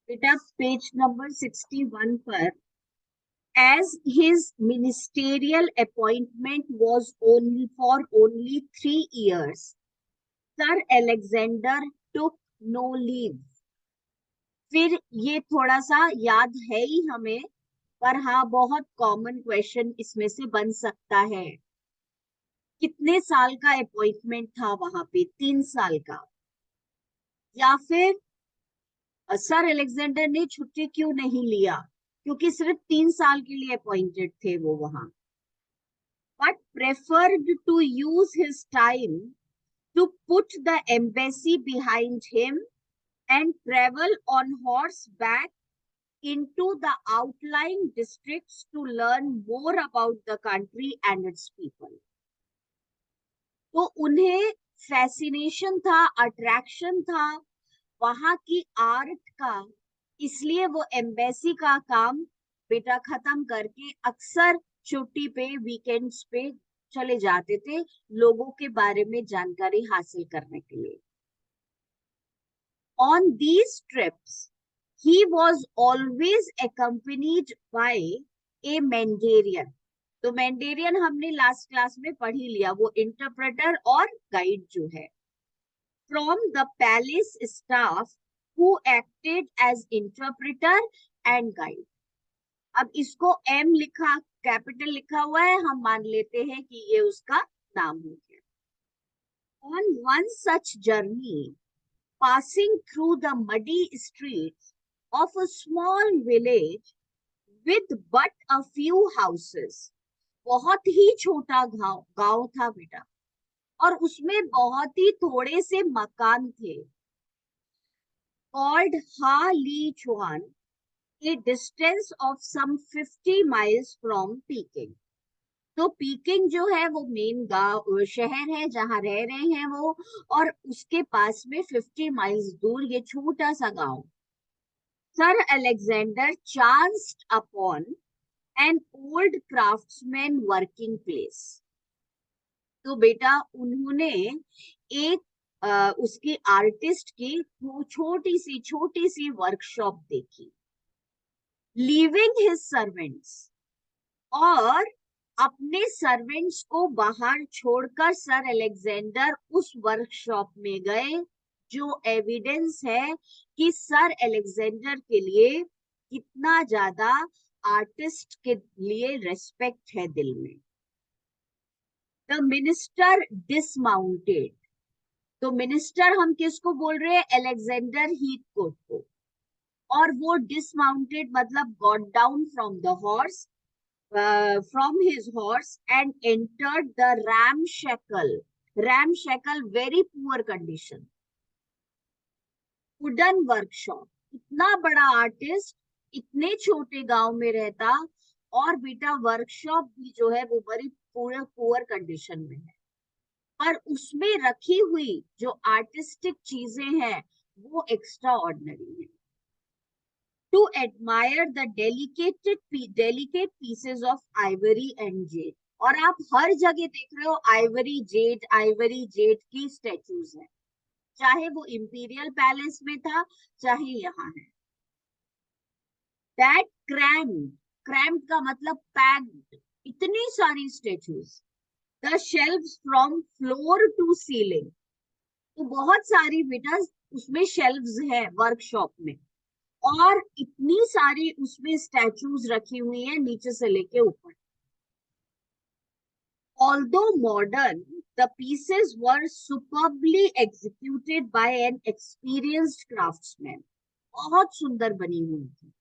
बेटा page number 61 पर, as his ministerial appointment was only for only 3 years, Sir Alexander took no leave. फिर ये थोड़ा सा याद है ही हमें, पर हाँ बहुत कॉमन क्वेश्चन इसमें से बन सकता है। कितने साल का अपॉइंटमेंट था वहां पे? 3 साल का। या फिर सर अलेक्जेंडर ने छुट्टी क्यों नहीं लिया? क्योंकि सिर्फ 3 साल के लिए अपॉइंटेड थे वो वहां, but preferred to use his time to put the embassy behind him and travel on horseback into the outlying districts to learn more about the country and its people. तो उन्हें फैसिनेशन था, attraction था वहां की art का, इसलिए वो embassy का काम बेटा खत्म करके अक्सर छुट्टी पे, वीकेंड्स पे चले जाते थे लोगों के बारे में जानकारी हासिल करने के लिए। On these trips, he was always accompanied by a Mandarin. तो मैंडेरियन हमने लास्ट क्लास में पढ़ ही लिया, वो इंटरप्रेटर और गाइड जो है। From the palace staff who acted as interpreter and guide. अब इसको M लिखा, कैपिटल लिखा हुआ है, हम मान लेते हैं कि ये उसका नाम हो गया। On one such journey, passing through the muddy streets of a small village with but a few houses, बहुत ही छोटा गांव था बेटा, और उसमें बहुत ही थोड़े से मकान थे। called Ha Li Chuan, a distance of some 50 miles from Peking. तो पीकिंग जो है वो मेन गांव शहर है जहां रह रहे हैं वो, और उसके पास में 50 माइल्स दूर ये छोटा सा गांव। Sir Alexander chanced upon an old craftsman working place. तो बेटा उन्होंने एक उसकी आर्टिस्ट की छोटी सी वर्कशॉप देखी। लीविंग हिज सर्वेंट्स, और अपने सर्वेंट्स को बाहर छोड़कर सर अलेक्जेंडर उस वर्कशॉप में गए, जो एविडेंस है कि सर अलेक्जेंडर के लिए कितना ज्यादा आर्टिस्ट के लिए रेस्पेक्ट है दिल में। द मिनिस्टर डिसमाउंटेड, तो मिनिस्टर हम किसको बोल रहे हैं? अलेक्जेंडर हीथकोट को। और वो डिसमाउंटेड मतलब got down from the horse, from his horse and entered the ramshackle very poor condition wooden workshop. इतना बड़ा आर्टिस्ट इतने छोटे गांव में रहता, और बेटा वर्कशॉप भी जो है वो बड़ी पूरे पुअर कंडीशन में है, पर उसमें रखी हुई जो आर्टिस्टिक चीजें हैं वो एक्स्ट्रा ऑर्डिनरी है। To admire the delicate pieces of ivory and jade. और आप हर जगह देख रहे हो आइवरी जेड की स्टैचूज हैं, चाहे वो इंपीरियल पैलेस में था चाहे यहाँ है। That crammed का मतलब पैक्ड, इतनी सारी statues. The shelves from floor to ceiling, तो बहुत सारी बेटा उसमें शेल्व्स है वर्कशॉप में, और इतनी सारी उसमें स्टैचूज रखी हुई हैं नीचे से लेके ऊपर। Although modern, the pieces were superbly executed by an experienced craftsman. बहुत सुंदर बनी हुई थी।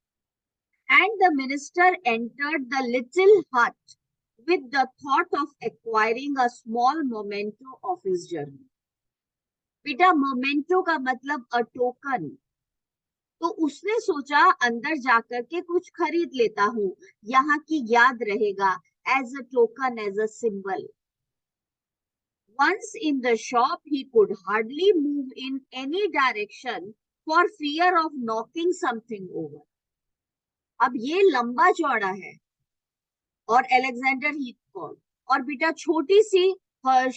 And the minister entered the little hut with the thought of acquiring a small memento of his journey. बेटा मोमेंटो का मतलब अ टोकन, तो उसने सोचा अंदर जाकर के कुछ खरीद लेता हूँ, यहाँ की याद रहेगा, as a token, as a symbol. Once in the shop, he could hardly move in any direction for fear of knocking something over. अब ये लंबा चौड़ा है और अलेक्जेंडर हीथकोट, और बेटा छोटी सी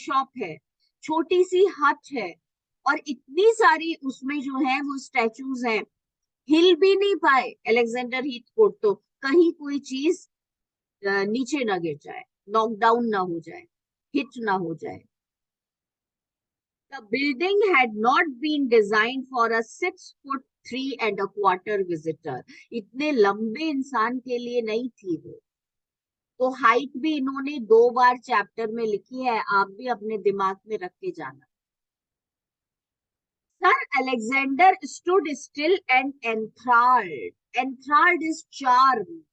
शॉप है, छोटी सी हट है, और इतनी सारी उसमें जो है वो स्टैचूज हैं हिल भी नहीं पाए अलेक्जेंडर हीथकोट, तो कहीं कोई चीज नीचे ना गिर जाए, नॉकडाउन ना हो जाए, हिट ना हो जाए। The building had not been designed for a 6'3¼ visitor. इतने लंबे इंसान के लिए नहीं थी वो। तो हाइट भी इन्होंने 2 बार चैप्टर में लिखी है, आप भी अपने दिमाग में रख के जाना। Sir Alexander stood still and enthralled. Enthralled is charmed,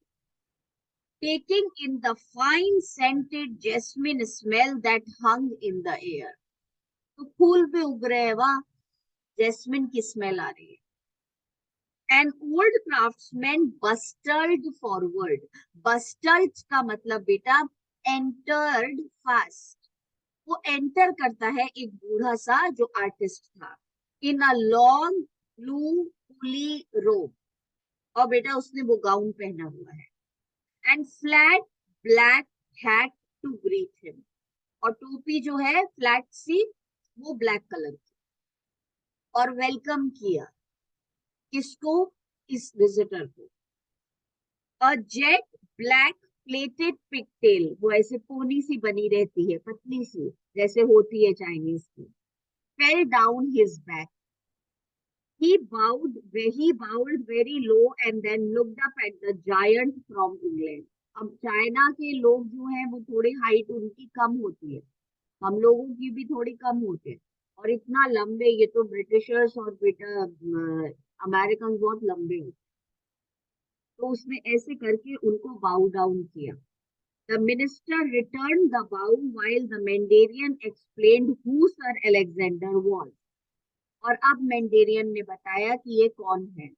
taking in the fine scented jasmine smell that hung in the air. तो फूल भी उग रहे हैं वहां, जैस्मिन की स्मेल आ रही है। An old craftsman bustled forward. Bustled का मतलब बेटा entered fast. वो एंटर करता है एक बूढ़ा सा जो आर्टिस्ट था, in a long blue woolly robe, और बेटा उसने वो गाउन पहना हुआ है, and flat black hat to greet him, और टोपी जो है फ्लैट सी वो ब्लैक कलर की, और वेलकम किया किसको, इस विजिटर को। A jet black plated pigtail, वो ऐसे पोनी सी बनी रहती है, पतली सी जैसे होती है चाइनीज की, fell down his back. He bowed very low and then looked up at the giant from England. अब चाइना के लोग जो हैं वो थोड़ी हाइट उनकी कम होती है, हम लोगों की भी थोड़ी कम होती है, और इतना लंबे, ये तो ब्रिटिशर्स और अमेरिकन बहुत लंबे हैं, तो उसने ऐसे करके उनको बाउ डाउन किया। The minister returned the bow while the Mandarin explained who Sir Alexander was. और अब मैंडेरियन ने बताया कि ये कौन है,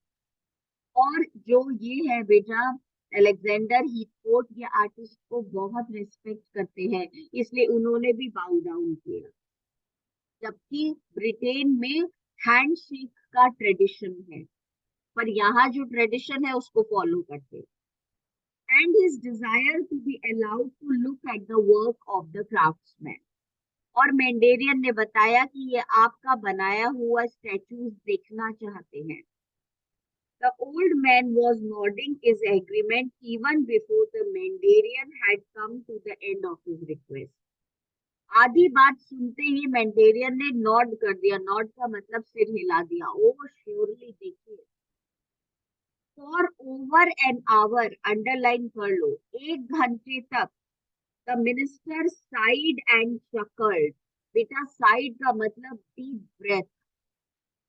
और जो ये है बेटा अलेक्जेंडर हीथकोट, ये आर्टिस्ट को बहुत रिस्पेक्ट करते हैं, इसलिए उन्होंने भी बाउ डाउन किया। जबकि ब्रिटेन में हैंडशेक का ट्रेडिशन है, पर यहाँ जो ट्रेडिशन है उसको फॉलो करते हैं। And his desire to be allowed to look at the work of the craftsman, और मैंडेरियन ने बताया कि ये आपका बनाया हुआ स्टैचूज देखना चाहते हैं। The old man was nodding his agreement even before the Mandarin had come to the end of his request. आधी बात सुनते ही मैंडेरियन ने नॉड कर दिया, नॉड का मतलब सिर हिला दिया। ओ श्योरली, देखिए, for over an hour, underline कर लो, 1 घंटे तक, the minister side and chuckled. बेटा साइड का मतलब डीप ब्रेथ,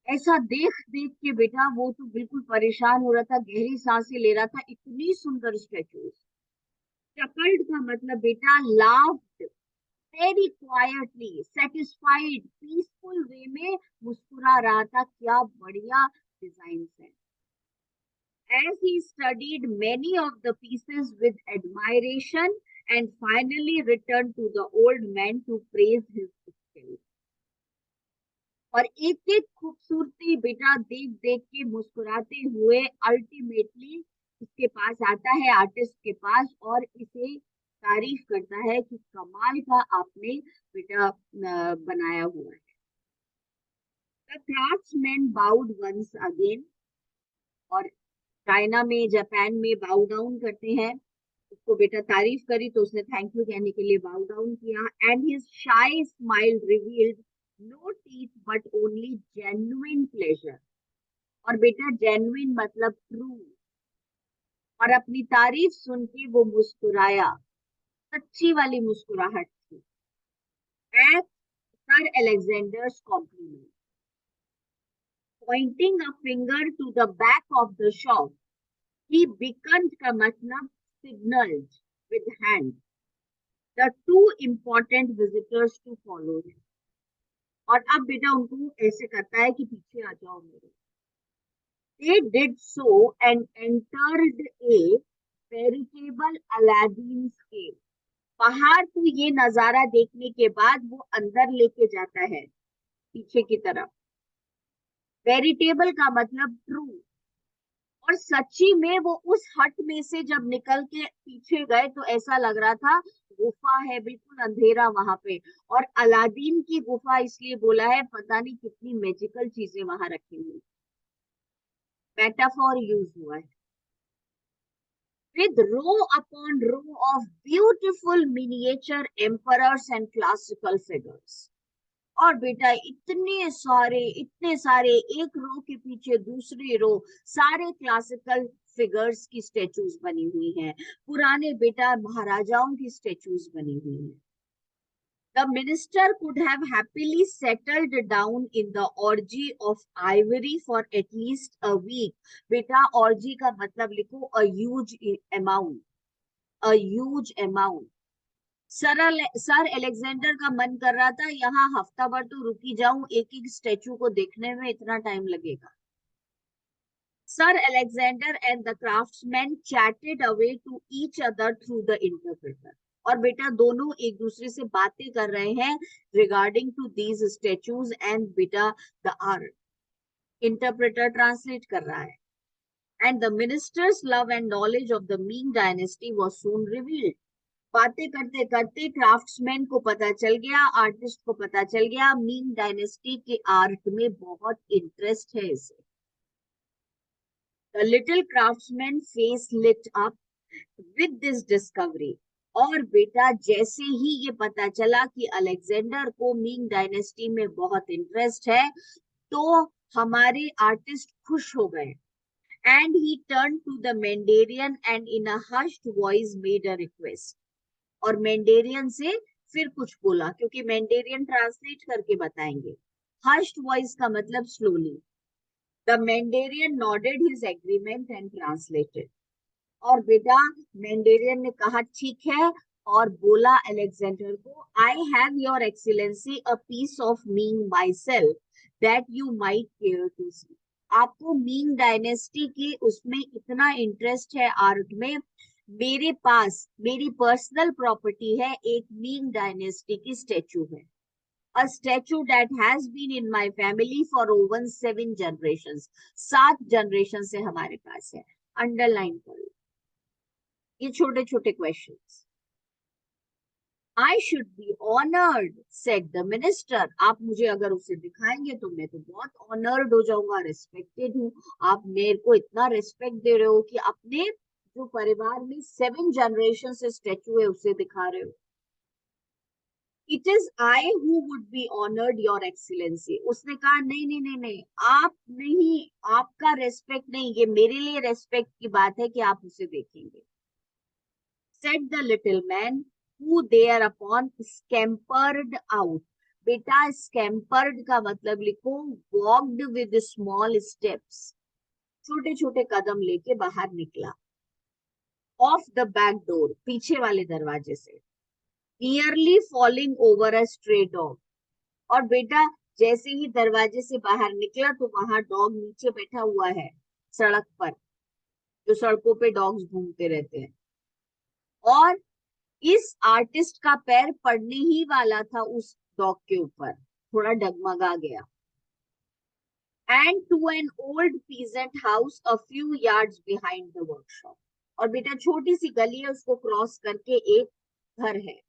ऐसा देख देख के बेटा वो तो बिल्कुल परेशान हो रहा था, गहरी सांसें ले रहा था, इतनी सुंदर स्टैचूज। चकल्ड का मतलब बेटा laughed very quietly, satisfied, peaceful वे में मुस्कुरा रहा था, क्या बढ़िया डिजाइन है। As he studied many of the pieces with admiration and finally returned to the old man to praise his skill. और एक एक खूबसूरती बेटा देख देख के मुस्कुराते हुए अल्टीमेटली इसके पास आता है, आर्टिस्ट के पास, और इसे तारीफ करता है कि कमाल का आपने बेटा बनाया हुआ है। The craftsman bowed once again, और चाइना में, जापान में बाउ डाउन करते हैं, उसको बेटा तारीफ करी तो उसने थैंक यू कहने के लिए बाउ डाउन किया। And his shy smile revealed no teeth but only genuine pleasure, और बेटा जेन्युइन मतलब ट्रू, और अपनी तारीफ सुन के वो मुस्कुराया, सच्ची वाली मुस्कुराहट थी। At sir Alexander's compliment, pointing a finger to the back of the shop, he beckoned का मतलब signaled with hand the two important visitors to follow him. और अब बेटा उनको ऐसे करता है कि पीछे आ जाओ मेरे। They did so and entered a veritable Aladdin's cave. पहाड़ को ये नजारा देखने के बाद वो अंदर लेके जाता है पीछे की तरफ। वेरिटेबल का मतलब ट्रू, और सच्ची में वो उस हट में से जब निकल के पीछे गए तो ऐसा लग रहा था गुफा है, बिल्कुल अंधेरा वहां पे, और अलादीन की गुफा इसलिए बोला है, पता नहीं कितनी मैजिकल चीजें वहां रखी हुई। मेटाफॉर यूज हुआ है, with row upon row of beautiful miniature emperors and classical figures. और बेटा इतने सारे एक रो के पीछे दूसरी रो सारे क्लासिकल फिगर्स की स्टेचूज बनी हुई हैं, पुराने बेटा महाराजाओं की स्टेचूज बनी हुई हैं. The minister could have happily settled down in the orgy of ivory for at least a week. बेटा orgy का मतलब लिखो a huge amount, a huge amount. Sir Alexander का मन कर रहा था यहाँ हफ्ता भर तो रुकी जाऊं, एक एक स्टेचू को देखने में इतना टाइम लगेगा. Sir Alexander and the craftsmen chatted away to each other through the interpreter. और बेटा दोनों एक दूसरे से बातें कर रहे हैं regarding to these statues and बेटा the art. Interpreter translate कर रहा है. And the minister's love and knowledge of the Ming dynasty was soon revealed. बातें करते करते क्राफ्ट्समैन को पता चल गया, आर्टिस्ट को पता चल गया, मींग डायनेस्टी के आर्ट में बहुत इंटरेस्ट है इसे. The little craftsman face lit up with this discovery. और बेटा जैसे ही ये पता चला कि अलेक्जेंडर को मिंग डायनेस्टी में बहुत इंटरेस्ट है, तो हमारे आर्टिस्ट खुश हो गए. And he turned to the Mandarin and in a hushed voice made a request. और मैंडेरियन से फिर कुछ बोला, क्योंकि मैंडेरियन ट्रांसलेट करके बताएंगे. हश्ड वॉइस का मतलब slowly. The Mandarin nodded his agreement and translated. और बेटा मैंडेरियन ने कहा ठीक है और बोला अलेक्जेंडर को, I have your excellency a piece of Ming myself that you might care to see. आपको मिंग डायनेस्टी के उसमें इतना इंटरेस्ट है आर्ट में, मेरे पास मेरी पर्सनल प्रॉपर्टी है, एक मिंग डायनेस्टी की स्टेचू है. A statue that has been in my family for over 7 generations. 7 generation से हमारे पास है. अंडरलाइन करो ये छोटे छोटे questions. I should be honored, said the minister. आप मुझे अगर उसे दिखाएंगे तो मैं तो बहुत ऑनर्ड हो जाऊंगा, रिस्पेक्टेड हूँ. आप मेरे को इतना रिस्पेक्ट दे रहे हो कि अपने जो परिवार में 7 जनरेशन से स्टेचू है उसे दिखा रहे हो. It is I who would be honored, your excellency. उसने कहा नहीं नहीं नहीं नहीं, आप नहीं, आपका रेस्पेक्ट नहीं, ये मेरे लिए रेस्पेक्ट की बात है कि आप उसे देखेंगे. Said the little man, who thereupon scampered out. बेटा scampered का मतलब लिखो walked with small steps. छोटे छोटे कदम लेके बाहर निकला. Off the back door, पीछे वाले दरवाजे से. Nearly falling over a stray dog. और बेटा जैसे ही दरवाजे से बाहर निकला तो वहां डॉग नीचे बैठा हुआ है सड़क पर, जो सड़कों पे डॉग्स घूमते रहते हैं. और इस आर्टिस्ट का पैर पड़ने ही वाला था उस डॉग के ऊपर, थोड़ा डगमगा गया. And to an old peasant house a few yards behind the workshop. और बेटा छोटी सी गली है, उसको क्रॉस करके एक घर है.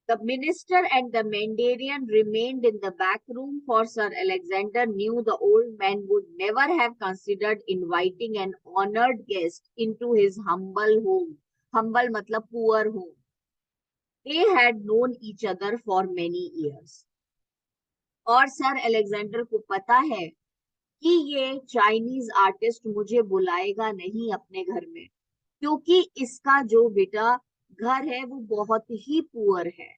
The minister and the Mandarin remained in the back room, for Sir Alexander knew the old man would never have considered inviting an honored guest into his humble home. Humble matlab poor home. They had known each other for many years. और sir Alexander को पता है कि ये Chinese artist मुझे बुलाएगा नहीं अपने घर में, क्योंकि इसका जो बेटा घर है वो बहुत ही पुअर है,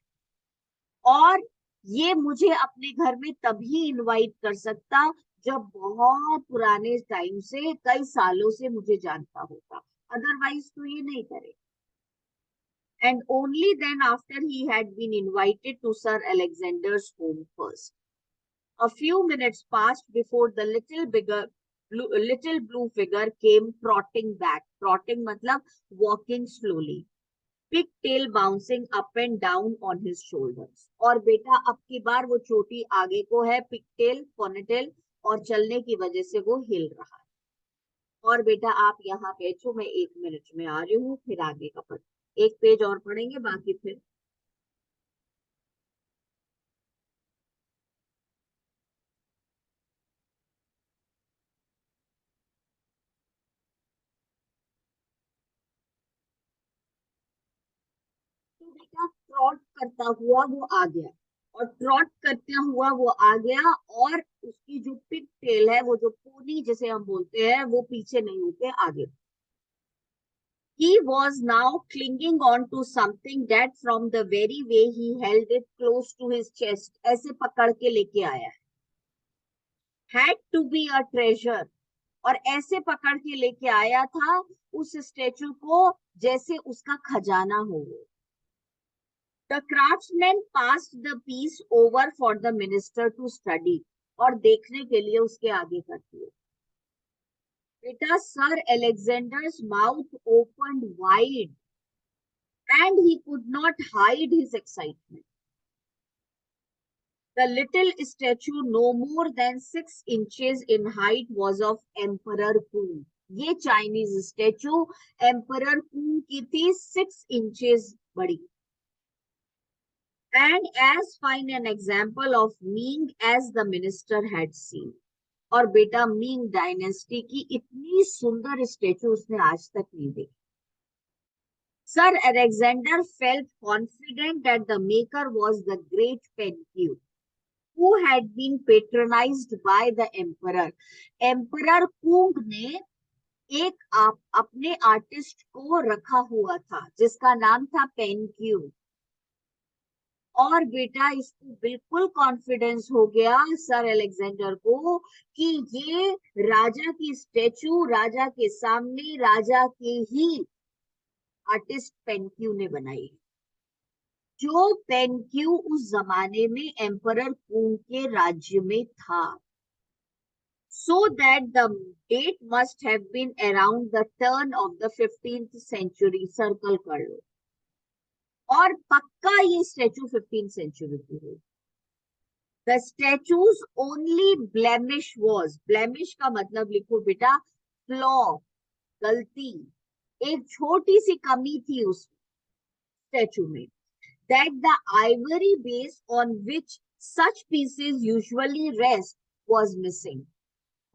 और ये मुझे अपने घर में तभी इनवाइट कर सकता जब बहुत पुराने टाइम से कई सालों से मुझे जानता होता, अदरवाइज तो ये नहीं करे. And only then after he had been invited to Sir Alexander's home first. A few minutes passed before the little blue figure came trotting back. Trotting matlab walking slowly. Pigtail bouncing up and down on his shoulders. और बेटा अब की बार वो चोटी आगे को है, pigtail ponytail, और चलने की वजह से वो हिल रहा है. और बेटा आप यहाँ बैठो, मैं 1 मिनट में आ रही हूँ, फिर आगे का पढ़, एक पेज और पढ़ेंगे, बाकी फिर ट्रॉट करता हुआ वो आ गया, और ट्रॉट करता हुआ वो आ गया, और उसकी जो पिग टेल है, वो जो पोनी जिसे हम बोलते हैं, वो पीछे नहीं होके आगे। He was now clinging on to something that from the very way he held it close to his chest, ऐसे पकड़ के लेके आया है। Had to be a treasure, और ऐसे पकड़ के लेके आया था उस स्टेचू को जैसे उसका खजाना हो वो। The craftsman passed the piece over for the minister to study, और देखने के लिए उसके आगे कर दिया। बेटा, sir Alexander's mouth opened wide and he could not hide his excitement. The little statue, no more than 6 inches in height, was of Emperor Kung. ये चाइनीज स्टेचू एम्परर कुंग की थी, 6 inches बड़ी। And as fine an example of Ming as the minister had seen. और बेटा, Ming dynasty की इतनी सुंदर statue उसने आज तक नहीं देखी। Sir Alexander felt confident that the maker was the great Penqiu, who had been patronized by the emperor. Emperor Kung ने एक अपने आर्टिस्ट को रखा हुआ था जिसका नाम था पेनक्यू। और बेटा, इसको बिल्कुल कॉन्फिडेंस हो गया सर अलेक्जेंडर को कि ये राजा की स्टेचू राजा के सामने राजा के ही आर्टिस्ट पेनक्यू ने बनाई, जो पेनक्यू उस जमाने में एम्परर कुंग के राज्य में था। So that the date must have been around the turn of the 15th century. Circle कर लो, और पक्का ये स्टेचू 15th सेंचुरी की है। The statue's only blemish was, blemish का मतलब लिखो बेटा flaw, गलती, एक छोटी सी कमी थी उस स्टेचू में, that the ivory base on which such pieces usually rest was missing.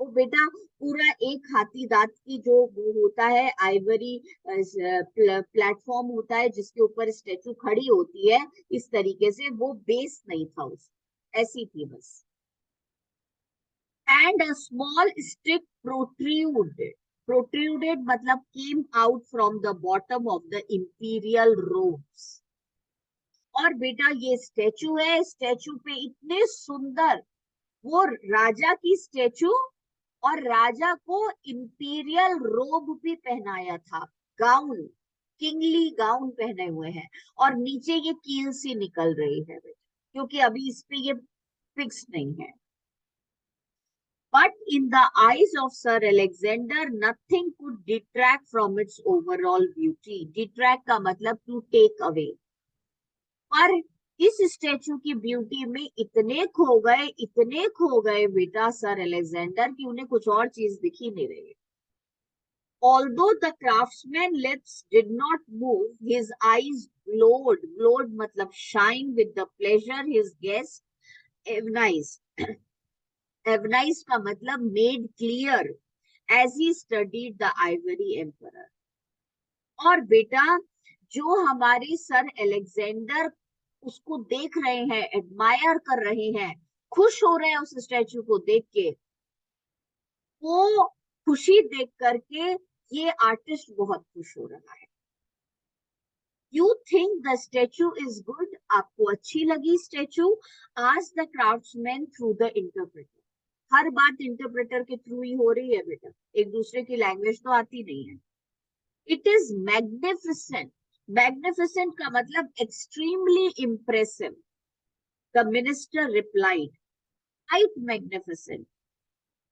वो बेटा पूरा एक हाथी दांत की जो वो होता है आइवरी प्लेटफॉर्म होता है जिसके ऊपर स्टेचू खड़ी होती है, इस तरीके से वो बेस नहीं था उस, ऐसी थी बस। And a small stick protruded मतलब came out from the bottom of the imperial ropes. और बेटा ये स्टेचू है, स्टेचू पे इतने सुंदर, वो राजा की स्टेचू, और राजा को इंपीरियल रोब भी पहनाया था, गाउन, किंगली गाउन पहने हुए हैं, और नीचे ये कील सी निकल रही है क्योंकि अभी इस पे ये फिक्स नहीं है। But in the eyes of Sir Alexander, nothing could detract from its overall beauty. Detract का मतलब to take away. पर इस स्टेचू की ब्यूटी में इतने खो गए बेटा सर अलेक्जेंडर कि उन्हें कुछ और चीज दिखी नहीं रही। Although the craftsman's lips did not move, his eyes glowed मतलब shine with the pleasure his guest evidenced. Evidenced का मतलब made clear as he studied the ivory emperor. और बेटा, जो हमारे सर अलेक्जेंडर उसको देख रहे हैं, एडमायर कर रहे हैं, खुश हो रहे हैं उस स्टैचू को देख के, वो खुशी देख करके ये आर्टिस्ट बहुत खुश हो रहा है। You think the statue is good, आपको अच्छी लगी statue? Asked the craftsman through the interpreter. हर बात इंटरप्रेटर के थ्रू ही हो रही है बेटा, एक दूसरे की लैंग्वेज तो आती नहीं है। इट इज मैग्निफिसेंट, मैग्निफिसेंट का मतलब extremely impressive. The minister replied, quite magnificent.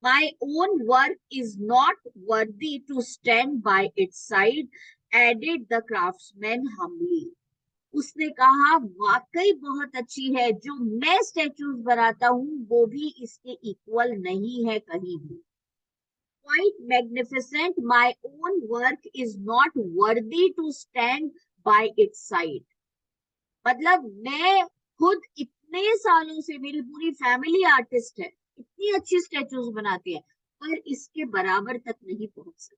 My own work is not worthy to stand by its side, added the craftsman humbly. उसने कहा वाकई बहुत अच्छी है, जो मैं स्टैचूज बनाता हूँ वो भी इसके इक्वल नहीं है कहीं भी। Quite magnificent, my own work is not worthy to stand by its side. मतलब मैं खुद इतने सालों से, मेरी पूरी फैमिली आर्टिस्ट है, इतनी अच्छी स्टेचूज बनाती है, पर इसके बराबर तक नहीं पहुंच सकती।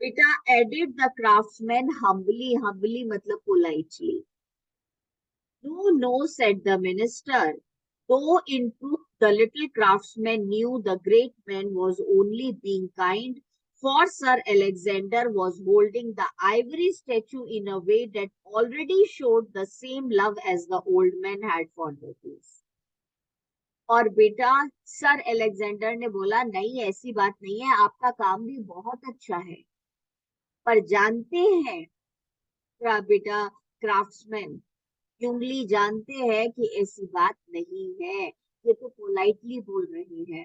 बेटा added the craftsman humbly, humbly मतलब politely. No, no, said the minister. Though in truth the little craftsman knew the great man was only being kind, for Sir Alexander was holding the ivory statue in a way that already showed the same love as the old man had for the piece. और बेटा sir Alexander ने बोला नहीं ऐसी बात नहीं है, आपका काम भी बहुत अच्छा है, पर जानते हैं बेटा क्राफ्ट्समैन यूंगली जानते हैं कि ऐसी बात नहीं है, ये तो पोलाइटली बोल रही है।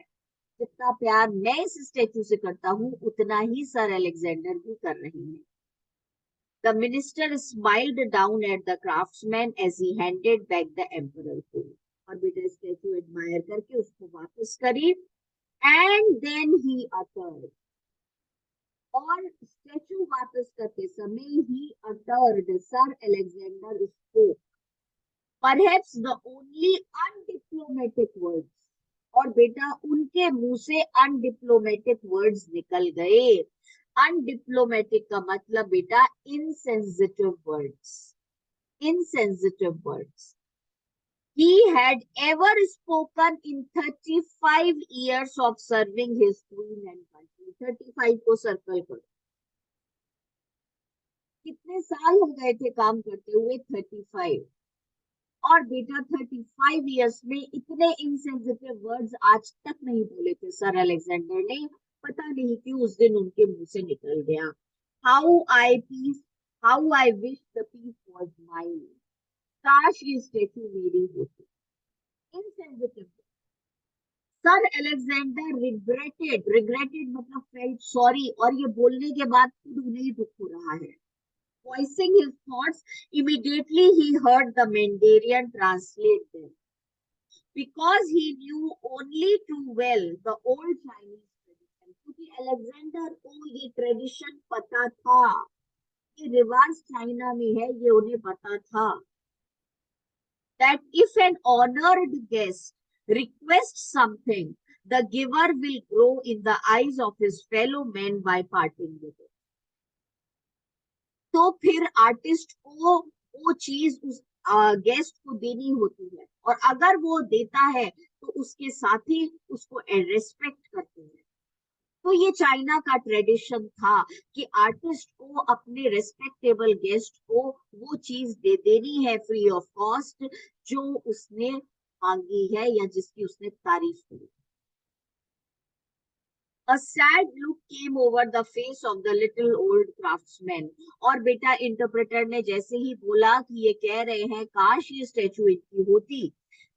जितना प्यार मैं इस स्टेचू से करता हूँ उतना ही सर अलेक्जेंडर भी कर रही है। The minister smiled down at the craftsman as he handed back the emperor को। और बेटा स्टेचू एडमायर करके उसको वापस करी। And then he uttered, और स्टेचू वापस करते समय he uttered, sir Alexander spoke perhaps the only undiplomatic words। और बेटा उनके मुंह से अनडिप्लोमेटिक वर्ड्स निकल गए। अनडिप्लोमेटिक का मतलब बेटा insensitive words, insensitive words. He had ever spoken in 35 years of serving his queen and country। 35 को सर्कल करो, कितने साल हो गए थे काम करते हुए? 35। और बेटा 35 इयर्स में इतने इनसेंसिटिव वर्ड्स आज तक नहीं बोले थे सर अलेक्जेंडर ने। पता नहीं क्यों उस दिन उनके मुंह से निकल गया। How I wish the piece was mine. काश ये स्टेचू मेरी होती। इनसेंसिटिव। सर अलेक्जेंडर रिग्रेटेड मतलब फेल्ट सॉरी, और ये बोलने के बाद खुद उन्हें ही दुख हो रहा है। Voicing his thoughts, immediately he heard the Mandarin translate them. Because he knew only too well the old Chinese tradition. क्योंकि अलेक्जेंडर को ये ट्रेडिशन पता था, ये रिवाज चाइना में है, ये उन्हें पता था। That if an honored guest requests something, the giver will grow in the eyes of his fellow men by parting with it. तो फिर आर्टिस्ट को वो चीज उस गेस्ट को देनी होती है, और अगर वो देता है तो उसके साथ ही उसको रेस्पेक्ट करते हैं। तो ये चाइना का ट्रेडिशन था कि आर्टिस्ट को अपने रेस्पेक्टेबल गेस्ट को वो चीज दे देनी है फ्री ऑफ कॉस्ट जो उसने मांगी है या जिसकी उसने तारीफ की। A sad look came over the face of the little old craftsman। और बेटा इंटरप्रेटर ने जैसे ही बोला कि ये कह रहे हैं काश ये स्टेचू इनकी होती,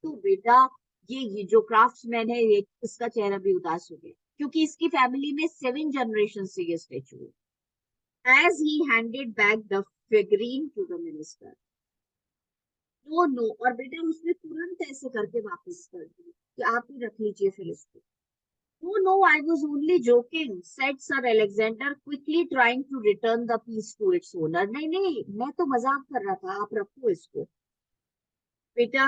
तो बेटा ये जो क्राफ्ट्समैन है ये इसका चेहरा भी उदास हो गया, क्योंकि इसकी फैमिली में 7 जनरेशन से ये स्टेचू है। As he handed back the figurine to the minister, no, और बेटा उसने तुरंत ऐसे करके वापस कर दी कि आप ही रख लीजिए फिर इसको। No, no, I was only joking, said Sir Alexander, quickly trying to return the piece to its owner। नहीं नहीं, मैं तो मजाक कर रहा था, आप रखो इसको। बेटा,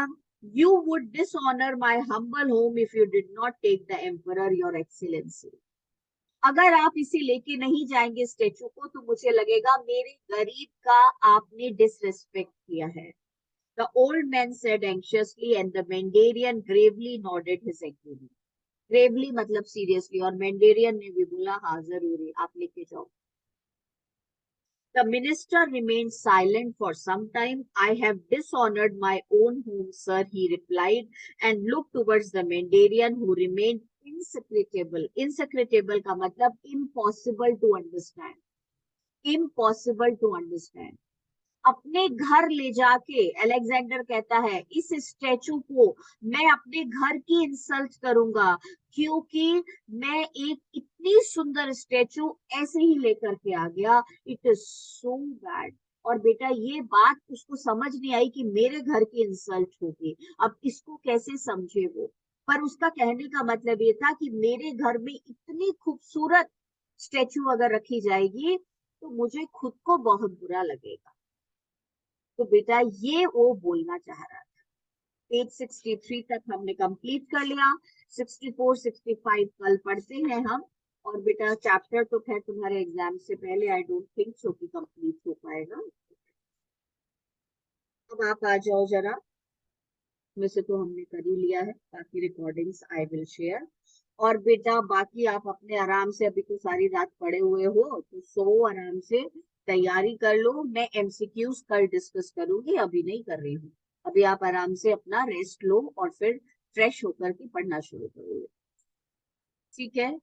you would dishonor my humble home if you did not take the emperor, your excellency। अगर आप इसे लेके नहीं जाएंगे स्टेचू को तो मुझे लगेगा मेरे गरीब का आपने डिसरेस्पेक्ट किया है। The old man said anxiously, and the Mandarin gravely nodded his agreement। Gravely मतलब सीरियसली, और मैंडेरियन ने भी बोला हाँ जरूरी, आप लेके जाओ। The minister remained silent for some time। I have dishonored my own home, sir, he replied, and looked towards the Mandarin, who remained insecretable। insecretable का मतलब impossible to understand, impossible to understand। अपने घर ले जाके Alexander कहता है इस statue को मैं अपने घर की इंसल्ट करूंगा, क्योंकि मैं एक इतनी सुंदर स्टैचू ऐसे ही लेकर के आ गया। It is so bad. और बेटा ये बात उसको समझ नहीं आई कि मेरे घर की इंसल्ट होगी, अब इसको कैसे समझे वो। पर उसका कहने का मतलब ये था कि मेरे घर में इतनी खूबसूरत स्टैचू अगर रखी जाएगी तो मुझे खुद को बहुत बुरा लगेगा। तो बेटा ये वो बोलना चाह रहा था। पेज 63 तक हमने कंप्लीट कर लिया। 64 65 कल पढ़ते हैं हम, और बेटा चैप्टर तो खैर तुम्हारे एग्जाम से पहले आई डोंट थिंक सो कि कंप्लीट हो पाएगा। अब आप आ जाओ जरा, वैसे तो हमने कर ही लिया है, बाकी रिकॉर्डिंग्स आई विल शेयर। और बेटा बाकी आप अपने आराम से, अभी तो सारी रात पड़े हुए हो तो सो आराम से, तैयारी कर लो। मैं एमसीक्यूज कल डिस्कस करूंगी, अभी नहीं कर रही हूँ। अभी आप आराम से अपना रेस्ट लो और फिर फ्रेश होकर के पढ़ना शुरू करोगे, ठीक है?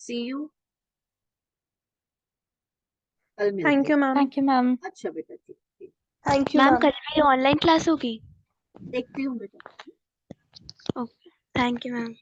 सी यू, कल मिलते थैंक यू हैं। मैम। Thank you ma'am. अच्छा बेटा, ठीक ठीक, थैंक यू मैम मैम। कल मेरी ऑनलाइन क्लास होगी? देखती हूँ बेटा। Okay, thank you ma'am.